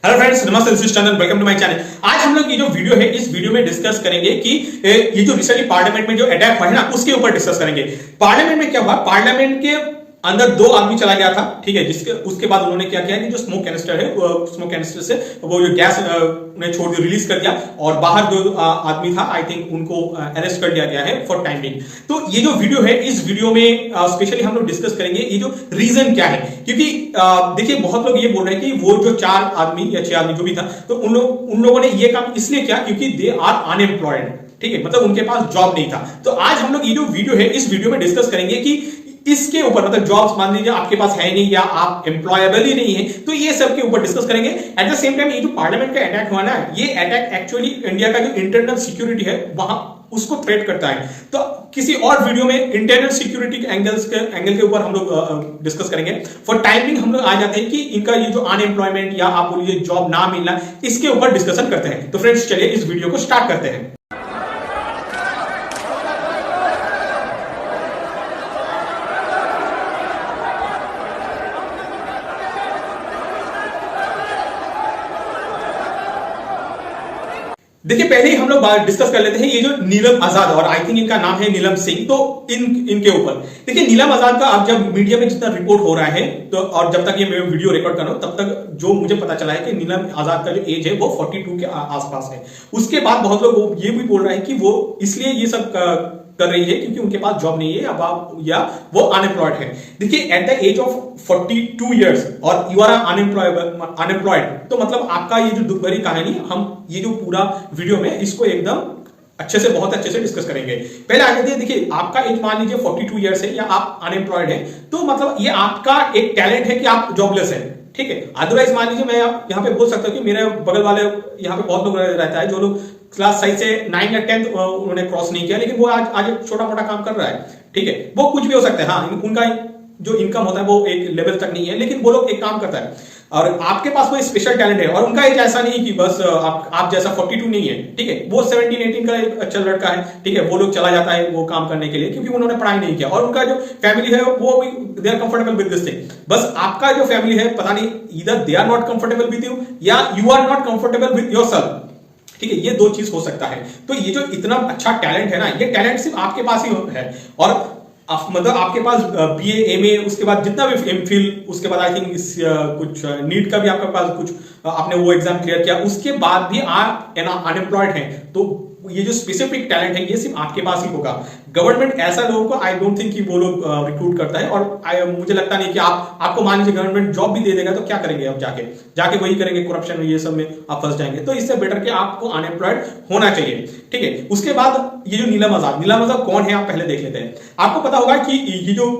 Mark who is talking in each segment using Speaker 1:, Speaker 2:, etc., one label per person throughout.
Speaker 1: Hello friends, नमस्ते, this is Chandan, welcome to my channel. आज हम लोग ये जो वीडियो है इस वीडियो में डिस्कस करेंगे कि ये जो रिसेंटली पार्लियामेंट में जो अटैक हुआ है ना उसके ऊपर डिस्कस करेंगे। पार्लियामेंट में क्या हुआ, पार्लियामेंट के अंदर दो आदमी चला गया था, ठीक है, जिसके उसके बाद उन्होंने क्या किया कि जो स्मोक कैनिस्टर है, स्मोक कैनिस्टर से वो जो गैस ने छोड़ दिया, रिलीज कर दिया और बाहर जो आदमी था आई थिंक उनको अरेस्ट कर दिया गया है फॉर टाइम बिंग। तो ये जो वीडियो है इस वीडियो में स्पेशली हम लोग डिस्कस करेंगे ये जो रीजन क्या है, क्योंकि देखिए बहुत लोग ये बोल रहे हैं कि वो जो 4 आदमी या 6 आदमी जो भी था तो उन लोगों ने ये काम इसलिए किया क्योंकि दे आर अनएम्प्लॉयड, ठीक है, मतलब उनके पास जॉब नहीं था। तो आज हम लोग ये जो वीडियो है इस वीडियो में डिस्कस करेंगे कि इसके ऊपर, मतलब जॉब्स मान लीजिए आपके पास है नहीं या आप एम्प्लॉयबल ही नहीं है, तो ये सब के ऊपर डिस्कस करेंगे। एट द सेम टाइम ये जो पार्लियामेंट का अटैक हुआ ना, ये अटैक एक्चुअली इंडिया का जो इंटरनल सिक्योरिटी है वहां उसको थ्रेट करता है। तो किसी और वीडियो में इंटरनल सिक्योरिटी के एंगल के ऊपर हम लोग डिस्कस करेंगे। फॉर टाइमिंग हम लोग आ जाते हैं कि इनका ये जो अनएम्प्लॉयमेंट या आप बोलिए जॉब ना मिलना, इसके ऊपर डिस्कशन करते हैं। तो फ्रेंड्स चलिए इस वीडियो को स्टार्ट करते हैं। देखिए पहले ही हम लोग डिस्कस कर लेते हैं ये जो नीलम आजाद, और आई थिंक इनका नाम है नीलम सिंह। तो इनके ऊपर देखिए नीलम आजाद का अब जब मीडिया में जितना रिपोर्ट हो रहा है तो, और जब तक ये मैं वीडियो रिकॉर्ड कर रहा हूं तब तक जो मुझे पता चला है कि नीलम आजाद का जो एज है वो 42 के आसपास है। उसके बाद बहुत लोग ये भी बोल रहे हैं कि वो इसलिए ये सब कर रही है क्योंकि उनके पास जॉब नहीं है या वो अनएम्प्लॉयड है। देखिए at the age of 42 years और यू आर अनएम्प्लॉयड, तो मतलब आपका ये जो दुख भरी कहानी, हम ये जो पूरा वीडियो में इसको एकदम अच्छे से, बहुत अच्छे से डिस्कस करेंगे। पहले आगे देखिए आपका एज मान लीजिए 42 इयर्स है या आप अनएम्प्लॉयड है, तो मतलब ये आपका एक टैलेंट है कि आप जॉबलेस है, ठीक है। अदरवाइज मान लीजिए मैं यहाँ पे बोल सकता हूँ कि मेरे बगल वाले यहाँ पे बहुत लोग रहता है जो लोग क्लास 6 से 9 या 10 उन्होंने क्रॉस नहीं किया, लेकिन वो आज एक छोटा मोटा काम कर रहा है, ठीक है। वो कुछ भी हो सकता है, हाँ, उनका जो इनकम होता है वो एक लेवल तक नहीं है, लेकिन वो लोग एक काम करता है और आपके पास कोई स्पेशल टैलेंट है। और उनका एज ऐसा नहीं कि बस आप जैसा 42 नहीं है, ठीक है, वो 17-18 का एक अच्छा लड़का है, ठीक है। वो लोग चला जाता है वो काम करने के लिए क्योंकि उन्होंने पढ़ाई नहीं किया और उनका जो फैमिली है वो भी they are comfortable with this thing. बस आपका जो फैमिली है पता नहीं, either they are not comfortable with you या you are not comfortable with yourself, ठीक है, ये दो चीज हो सकता है। तो ये जो इतना अच्छा टैलेंट है ना, ये टैलेंट सिर्फ आपके पास ही है। और मतलब आपके पास बीए, एमए, उसके बाद जितना भी एमफिल, उसके बाद आई थिंक कुछ नीट का भी आपके पास कुछ आपने वो एग्जाम क्लियर किया, उसके बाद भी आप अनएम्प्लॉयड हैं, तो ये जो स्पेसिफिक टैलेंट है ये सिर्फ आपके पास ही होगा। गवर्नमेंट ऐसा लोगों को आई डोंट थिंक कि वो लोग रिक्रूट करता है, और मुझे लगता नहीं कि आपको मान लीजिए गवर्नमेंट जॉब भी दे देगा तो क्या करेंगे आप, जाके वही करेंगे, करप्शन में ये सब में आप फंस जाएंगे। तो इससे बेटर कि आपको अनएम्प्लॉयड होना चाहिए, ठीक है। उसके बाद ये जो नीलम आजाद कौन है आप पहले देख लेते हैं। आपको पता होगा कि ये जो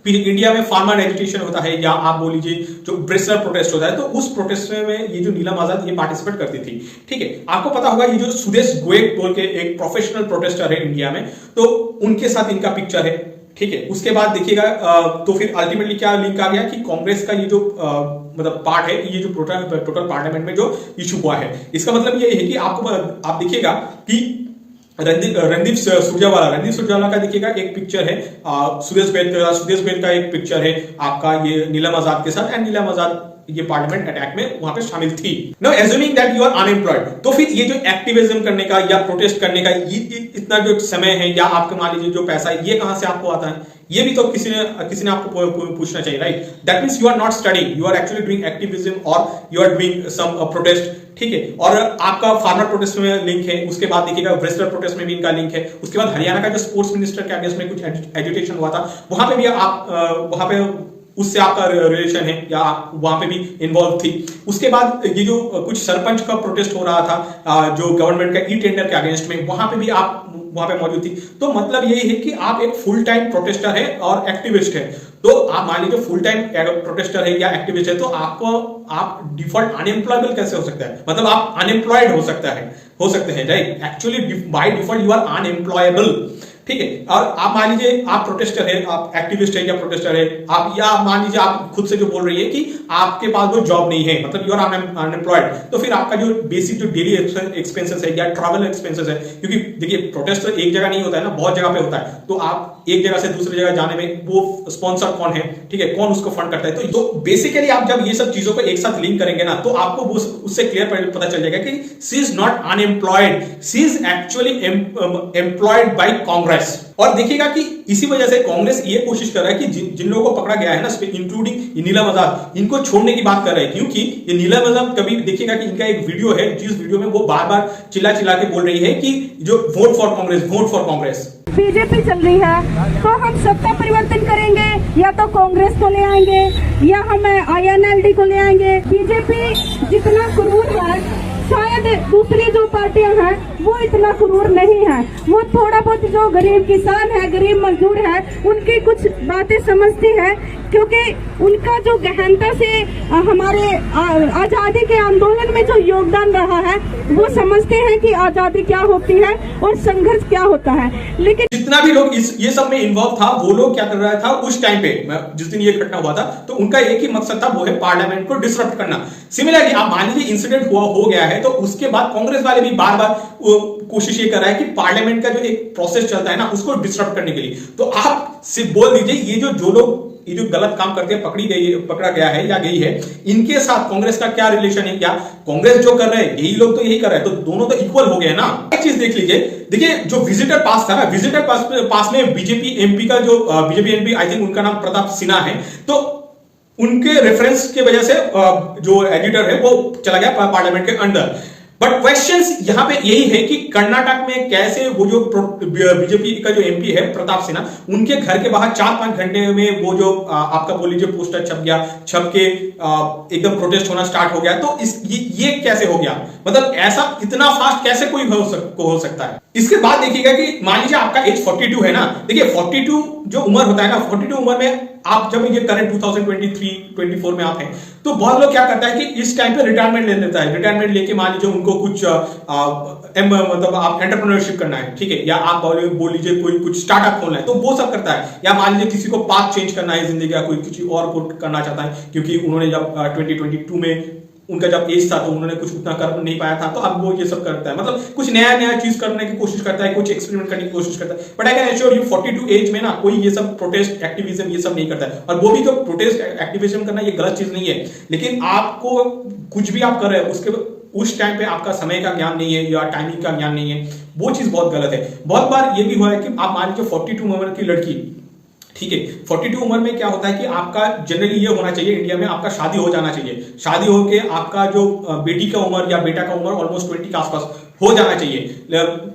Speaker 1: इंडिया में फार्मर एजुटेशन होता है या आप बोल लीजिए जो ब्रेसलर प्रोटेस्ट होता है, तो उस प्रोटेस्ट में ये जो नीलम आजाद ये पार्टिसिपेट करती थी, ठीक है। आपको पता होगा ये जो सुदेश गोयल बोल के एक प्रोफेशनल प्रोटेस्टर है इंडिया में, तो उनके साथ इनका पिक्चर है, ठीक है। उसके बाद देखिएगा तो फिर अल्टीमेटली क्या लिंक आ गया कि कांग्रेस का ये जो मतलब पार्ट है, ये जो टोटल पार्लियामेंट में जो इशू हुआ है, इसका मतलब ये है कि आप देखिएगा कि रणदीप सुरजेवाला का देखिएगा एक पिक्चर है, सुदेश बैल का एक पिक्चर है आपका ये नीलम आजाद के साथ, एंड नीलम आजाद ये पार्लियामेंट अटैक में वहां पे शामिल थी। Now assuming that you are unemployed, तो फिर ये जो एक्टिविज्म करने का या प्रोटेस्ट करने का ये इतना जो समय है या आपके मान लीजिए जो पैसा है, ये कहां से आपको आता है, ये भी तो किसी ने आपको पूछना चाहिए, right. That means you are not studying, you are actually doing activism और you are doing some protest, ठीक है। और आपका फार्मर प्रोटेस्ट में लिंक है, उसके बाद देखिएगा ब्रेसलर प्रोटेस्ट में भी इनका लिंक है। उसके बाद हरियाणा का जो स्पोर्ट्स मिनिस्टर के अगेंस्ट में कुछ एजुटेशन हुआ था, वहां पे भी आप वहां पे उससे आपका रिलेशन है या आप वहां पे भी इन्वॉल्व थी। उसके बाद ये जो कुछ सरपंच का प्रोटेस्ट हो रहा था जो गवर्नमेंट का ई टेंडर के अगेंस्ट में, वहां पे भी आप वहां पे मौजूद थी। तो मतलब यही है कि आप एक फुल टाइम प्रोटेस्टर है और एक्टिविस्ट है। तो आप मान लीजिए फुल टाइम प्रोटेस्टर है या एक्टिविस्ट है, तो आप डिफॉल्ट अनएम्प्लॉयबल कैसे हो सकता है, मतलब आप अनएम्प्लॉयड हो सकते हैं, right. Actually by default you are unemployable, ठीक है। और आप मान लीजिए आप प्रोटेस्टर है, आप एक्टिविस्ट है या प्रोटेस्टर है, आप या मान लीजिए आप खुद से जो बोल रही है कि आपके पास वो जॉब नहीं है, मतलब यू आर अनएम्प्लॉयड, तो फिर आपका जो बेसिक जो डेली एक्सपेंसेस है या ट्रैवल एक्सपेंसेस है, क्योंकि देखिए प्रोटेस्ट तो एक जगह नहीं होता है ना, बहुत जगह पे होता है, तो आप एक जगह से दूसरी जगह जाने में वो स्पॉन्सर कौन है, ठीक है, कौन उसको फंड करता है। तो बेसिकली आप जब ये सब चीजों को एक साथ लिंक करेंगे ना, तो आपको वो उससे क्लियर पता चल जाएगा कि she is not unemployed, she is actually employed by Congress. और देखिएगा कि इसी वजह से कांग्रेस ये कोशिश कर रहा है कि जिन लोगों को पकड़ा गया है ना, इंक्लूडिंग नीलम आजाद, इनको छोड़ने की बात कर रहे हैं, क्योंकि ये नीलम आजाद कभी देखिएगा कि इनका एक वीडियो है जिस वीडियो में वो बार बार चिल्ला चिल्ला के बोल रही है कि जो vote for Congress, vote for Congress.
Speaker 2: BJP चल रही है तो हम सत्ता परिवर्तन करेंगे, या तो कांग्रेस को ले आएंगे या हम INLD को ले आएंगे। बीजेपी जितना क्रूर है शायद दूसरी जो पार्टियां हैं वो इतना क्रूर नहीं है। वो थोड़ा बहुत जो गरीब किसान है, गरीब मजदूर है, उनकी कुछ बातें समझती है, क्योंकि उनका जो गहनता से हमारे आजादी के आंदोलन में जो योगदान रहा है वो समझते हैं कि आजादी क्या होती है और संघर्ष क्या होता है। लेकिन
Speaker 1: जितना भी लोग ये सब में इन्वॉल्व था, वो लोग क्या कर रहा था उस टाइम पे, जिस दिन ये घटना हुआ था, तो उनका एक ही मकसद था, वो है पार्लियामेंट को डिसरप्ट करना। सिमिलरली आप मान लीजिए इंसिडेंट हो गया है, तो उसके बाद कांग्रेस वाले भी बार बार कोशिश ये कर रहा है कि पार्लियामेंट का जो एक प्रोसेस चलता है ना, उसको डिसरप्ट करने के लिए। तो आप सिर्फ बोल दीजिए ये जो गलत काम करके पकड़ा गया है या गई है, इनके साथ कांग्रेस का क्या रिलेशन है? क्या कांग्रेस जो कर रहे हैं यही लोग तो यही कर रहे हैं, तो दोनों तो इक्वल हो गए ना। एक चीज देख लीजिए, देखिए जो विजिटर पास था ना, विजिटर पास में बीजेपी एमपी का जो बीजेपी एमपी, आई थिंक उनका नाम प्रताप सिन्हा है, तो उनके रेफरेंस की वजह से जो एडिटर है वो चला गया पार्लियामेंट के अंदर। बट क्वेश्चंस यहां पे यही है कि कर्नाटक में कैसे वो जो बीजेपी का जो एमपी है प्रताप सिन्हा, उनके घर के बाहर 4-5 घंटे में वो जो आपका बोल लीजिए पोस्टर छप के एकदम प्रोटेस्ट होना स्टार्ट हो गया। तो ये कैसे हो गया? मतलब ऐसा इतना फास्ट कैसे कोई हो सकता है? इसके बाद देखिएगा कि मान लीजिए आपका एज 42 है ना, देखिए 42 जो उम्र होता है ना, 42 उम्र में आप जब ये करंट 2023-24 में आप हैं, तो बहुत लोग क्या करता है कि इस टाइम पे रिटायरमेंट ले लेता है। रिटायरमेंट लेके मान लीजिए उनको कुछ मतलब आप एंटरप्रेन्योरशिप करना है, ठीक है, या आप बोल लीजिए कोई कुछ स्टार्टअप खोलना है, तो वो सब करता है। या मान लीजिए किसी को पाथ चेंज करना है जिंदगी का, कोई किसी और को करना चाहता है, क्योंकि उन्होंने जब 2022 में उनका जब एज था तो उन्होंने कुछ उतना कर नहीं पाया था, तो अब वो ये सब करता है, मतलब कुछ नया चीज करने की कोशिश करता है, कुछ एक्सपेरिमेंट करने की कोशिश करता है। But I can assure you 42 age में ना कोई ये सब प्रोटेस्ट एक्टिविज्म ये सब नहीं करता है। और वो भी जो प्रोटेस्ट एक्टिविज्म करना ये गलत चीज नहीं है, लेकिन आपको कुछ भी आप कर रहे हैं उसके उस टाइम पे आपका समय का ज्ञान नहीं है या टाइमिंग का ज्ञान नहीं है, वो चीज बहुत गलत है। बहुत बार ये भी हुआ है कि आप मान लीजिए 42 उम्र की लड़की, ठीक है, 42 उम्र में क्या होता है कि आपका जनरली ये होना चाहिए इंडिया में, आपका शादी हो जाना चाहिए। शादी होके आपका जो बेटी का उम्र या बेटा का उम्र ऑलमोस्ट 20 के आसपास हो जाना चाहिए।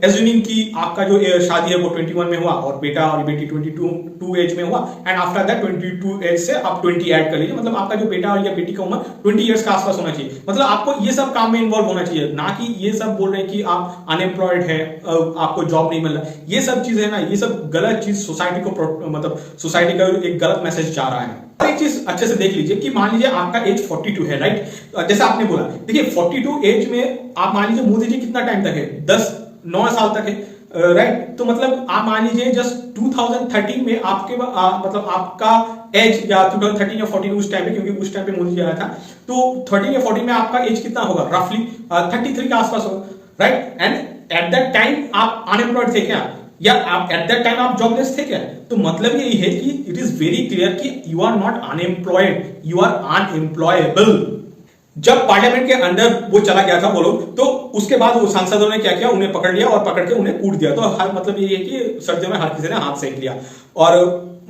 Speaker 1: एज्यूमिंग कि आपका जो शादी है वो 21 में हुआ और बेटा और बेटी 22 एज में हुआ, एंड आफ्टर दैट 22 एज से आप 20 ऐड कर लीजिए, मतलब आपका जो बेटा और या बेटी का उम्र 20 इयर्स के आसपास होना चाहिए। मतलब आपको ये सब काम में इन्वॉल्व होना चाहिए, ना कि ये सब बोल रहे हैं कि आप अनएम्प्लॉयड है, आपको जॉब नहीं मिल रहा। ये सब चीजें है ना, ये सब गलत चीज सोसाइटी को, मतलब सोसाइटी का एक गलत मैसेज जा रहा है। एक चीज अच्छे से देख लीजिए कि मान लीजिए आपका एज 42 है, राइट, जैसे आपने बोला, देखिए 42 एज में आप मान लीजिए मोदी जी कितना टाइम तक है, 9 साल तक है, राइट। तो मतलब आप मान लीजिए जस्ट 2013 में आपके मतलब आपका एज या 2013 या 14 उस टाइम पे, क्योंकि उस टाइम पे मोदी जी आया था, तो 13 या 14 में आपका एज कितना होगा, रफली 33 के आसपास होगा, right. And at that time आप अनएम्प्लॉयड थे क्या, या आप एट दैट टाइम आप जॉबलेस थे क्या? तो मतलब यही है कि इट इज वेरी क्लियर कि you are not unemployed, you are unemployable. जब पार्लियामेंट के अंदर वो चला गया था वो लोग, तो उसके बाद वो सांसदों ने क्या किया, उन्हें पकड़ लिया और पकड़ के उन्हें कूट दिया। तो हर मतलब ये है कि सर्दियों में हर किसी ने हाथ सेक लिया और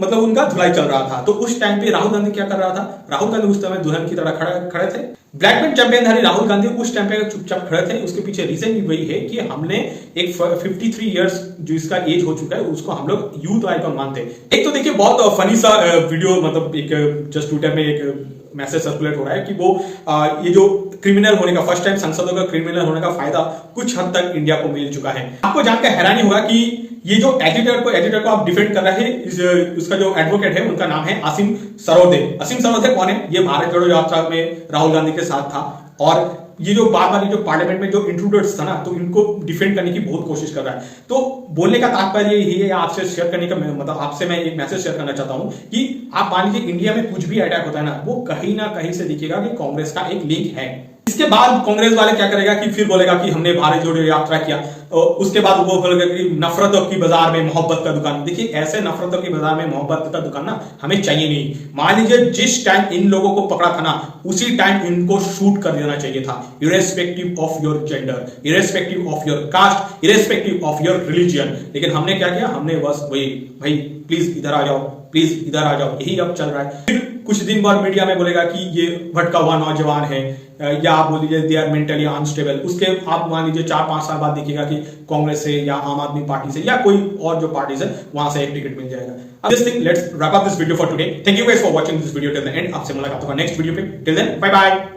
Speaker 1: मतलब उनका धुलाई चल रहा था। तो उस टाइम पे राहुल गांधी क्या कर रहा था, राहुल गांधी उस समय दुल्हन की तरह खड़े थे। ब्लैक बेल्ट चैंपियनधारी राहुल गांधी उस टाइम पे चुपचाप खड़े थे। उसके पीछे रीजन भी वही है कि हमने एक 53 इयर्स जो इसका एज हो चुका है उसको हम लोग यूथ आइकॉन मानते हैं। एक तो देखिए बहुत फनी सा वीडियो, मतलब एक जस्ट ट्विटर में एक मैसेज सर्कुलेट हो रहा है कि वो ये जो क्रिमिनल होने का, फर्स्ट टाइम संसदों का क्रिमिनल होने का फायदा कुछ हद तक इंडिया को मिल चुका है। आपको जानकर हैरानी होगा कि ये जो एडिटर को आप डिफेंड कर रहे हैं, उसका जो एडवोकेट है उनका नाम है असीम सरोदे। असीम सरोदे कौन है? ये भारत जोड़ो यात्रा में राहुल गांधी के साथ था और ये जो बार जो पार्लियामेंट में जो इंट्रूडर्स था ना, तो इनको डिफेंड करने की बहुत कोशिश कर रहा है। तो बोलने का तात्पर्य यही है, आपसे शेयर करने का मतलब आपसे मैं एक मैसेज शेयर करना चाहता हूं कि आप मान लीजिए इंडिया में कुछ भी अटैक होता है ना, वो कहीं ना कहीं से दिखेगा कि कांग्रेस का एक लिंक है। इसके बाद कांग्रेस वाले क्या करेगा कि फिर बोलेगा कि हमने भारत जोड़ो यात्रा किया, उसके बाद वो बोल गया कि नफरतों की बाजार में मोहब्बत का दुकान। देखिए ऐसे नफरतों की बाजार में मोहब्बत का दुकान ना हमें चाहिए नहीं। मान लीजिए जिस टाइम इन लोगों को पकड़ा था ना उसी टाइम इनको शूट कर देना चाहिए था, irrespective of your gender, irrespective of your cast, irrespective of your religion. लेकिन हमने क्या किया, हमने बस वही भाई प्लीज इधर आ जाओ, प्लीज इधर आ जाओ, यही अब चल रहा है। फिर कुछ दिन बाद मीडिया में बोलेगा कि ये भटका हुआ नौजवान है, या आप बोल लीजिए दे आर मेंटली अनस्टेबल। उसके आप मान लीजिए 4-5 साल बाद देखिएगा कि कांग्रेस से या आम आदमी पार्टी से या कोई और जो पार्टीज है वहां से एक टिकट मिल जाएगा। This thing, let's wrap up this video for today. Thank you guys for watching this video till the end. आपसे मुलाकात होगा नेक्स्ट वीडियो पे। Till then bye bye.